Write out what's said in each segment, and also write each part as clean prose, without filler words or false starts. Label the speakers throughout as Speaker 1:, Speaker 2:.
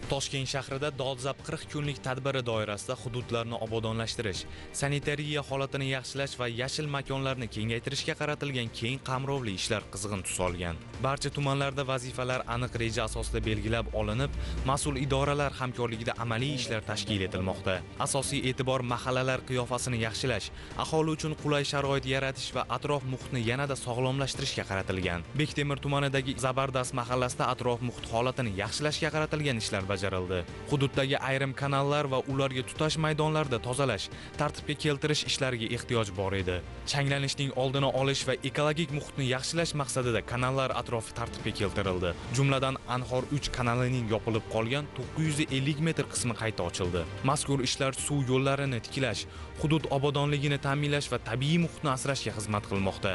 Speaker 1: Toshkent shahrida dolzarb 40 kunlik tadbiri doirasida hududlarni obodonlashtirish, sanitariya holatini yaxshilash va yashil makonlarni kengaytirishga qaratilgan keng qamrovli ishlar qizg'in tus olgan. Barcha tumanlarda vazifalar aniq reja asosida belgilab olinib, mas'ul idoralar hamkorligida amaliy ishlar tashkil etilmoqda. Asosiy e'tibor mahallalar qiyofasini yaxshilash, aholi uchun qulay sharoit yaratish va atrof muhitni yanada sog'lomlashtirishga qaratilgan. Bektemir tumanidagi Zabardast mahallasida atrof muhit holatini yaxshilashga qaratilgan ishlar bajarildi. Hududdagi ayrim kanallar va ularga tutash maydonlarida tozalash, tartibga keltirish ishlariga ehtiyoj bor edi. Changlanishning oldini olish va ekologik muhitni yaxshilash maqsadida kanallar atrofi tartibga keltirildi. Jumladan Anhor 3 kanalining yopilib qolgan 950 metr qismi qayta ochildi. Mazkur ishlar suv yo'llarini tiklash, hudud obodonligini ta'minlash va tabiiy muhitni asrashga xizmat qilmoqda.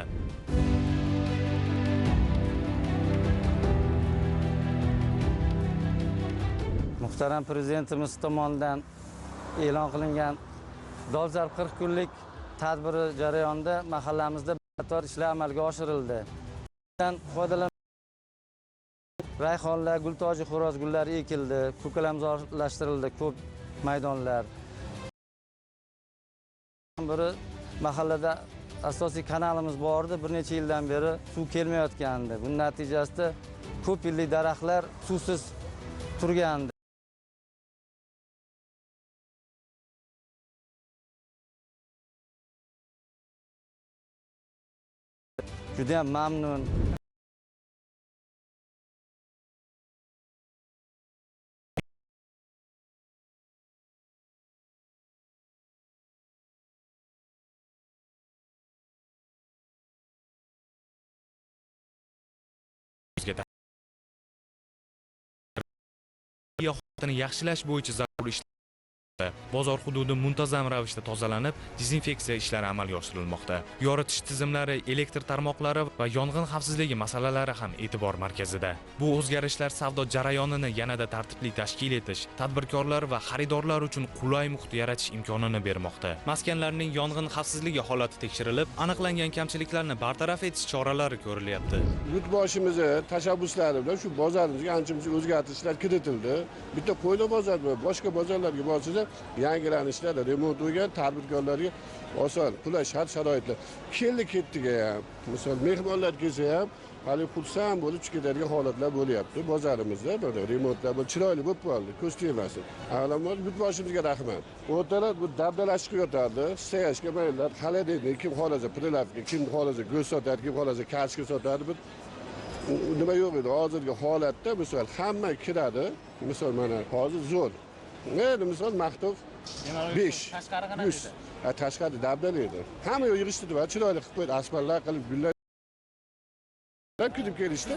Speaker 2: Muhtaram Prezidentimiz tomonidan e'lon qilingan dolzarb 40 kunlik tadbiri jarayonida mahallamizda qator ishlar amalga oshirildi. Rayhonlar, gultoji xo'roz gullari ekildi, ko'kalamzorlashtirildi ko'p maydonlar. Biri mahallada asosiy kanalimiz bor edi, bir necha yildan beri suv kelmayotgandi. Buning natijasida ko'p yillik daraxtlar suvsiz turgandi. Juda ham mamnun.
Speaker 1: Holatini yaxshilash bo'yicha zarur ishlar bozor hududi muntazam ravishda tozalanib, dezinfeksiya ishlari amalga oshirilmoqda. Yoritish tizimlari, elektr tarmoqlari va yong'in xavfsizligi masalalari ham e'tibor markazida. Bu o'zgarishlar savdo jarayonini yanada tartibli tashkil etish, tadbirkorlar va xaridorlar uchun qulay muhit yaratish imkonini bermoqda. Maskanlarning yong'in xavfsizligi holati tekshirilib, aniqlangan kamchiliklarni bartaraf etish choralari ko'rilyapti.
Speaker 3: Yurtboshimizni tashabbuslari bilan shu bozorimizga ancha-muncha o'zgartirishlar kiritildi. Bitta qo'yli bozor va boshqa bozorlarga borsangiz yangilanishlar, remont bo'lgan, tadbirkorlarga oson, qulay shart-sharoitlar. Keldi-ketdiga ham, misol mehmonlar kelsa ham, hali xursand bo'lib chiqadigan holatlar bo'lyapti. Bozorimizda böyle remontlar bo'lib chiroyli bo'lib qoldi, ko'z tegmasin. Avvalambor yurtboshimizga rahmat. O'rtalar bu dabdalashib yotardi, sayashga maylar, xaladaydi, kim xohlasa prilavka, kim xohlasa go'sht sotardi, kim xohlasa kartoshka sotardi. Nima yo'q edi. Hozirgi holatda misol hamma kiradi. Misol mana hozir zo'r. Misol Maqtov 5.
Speaker 4: Tashqari qanaqa edi?
Speaker 3: Tashqari dabdal edi. Hamma yo'q yig'ishtirdi va chiroyli qilib qo'ydi, asfaltlar qilib, gullar kutib kelishdi.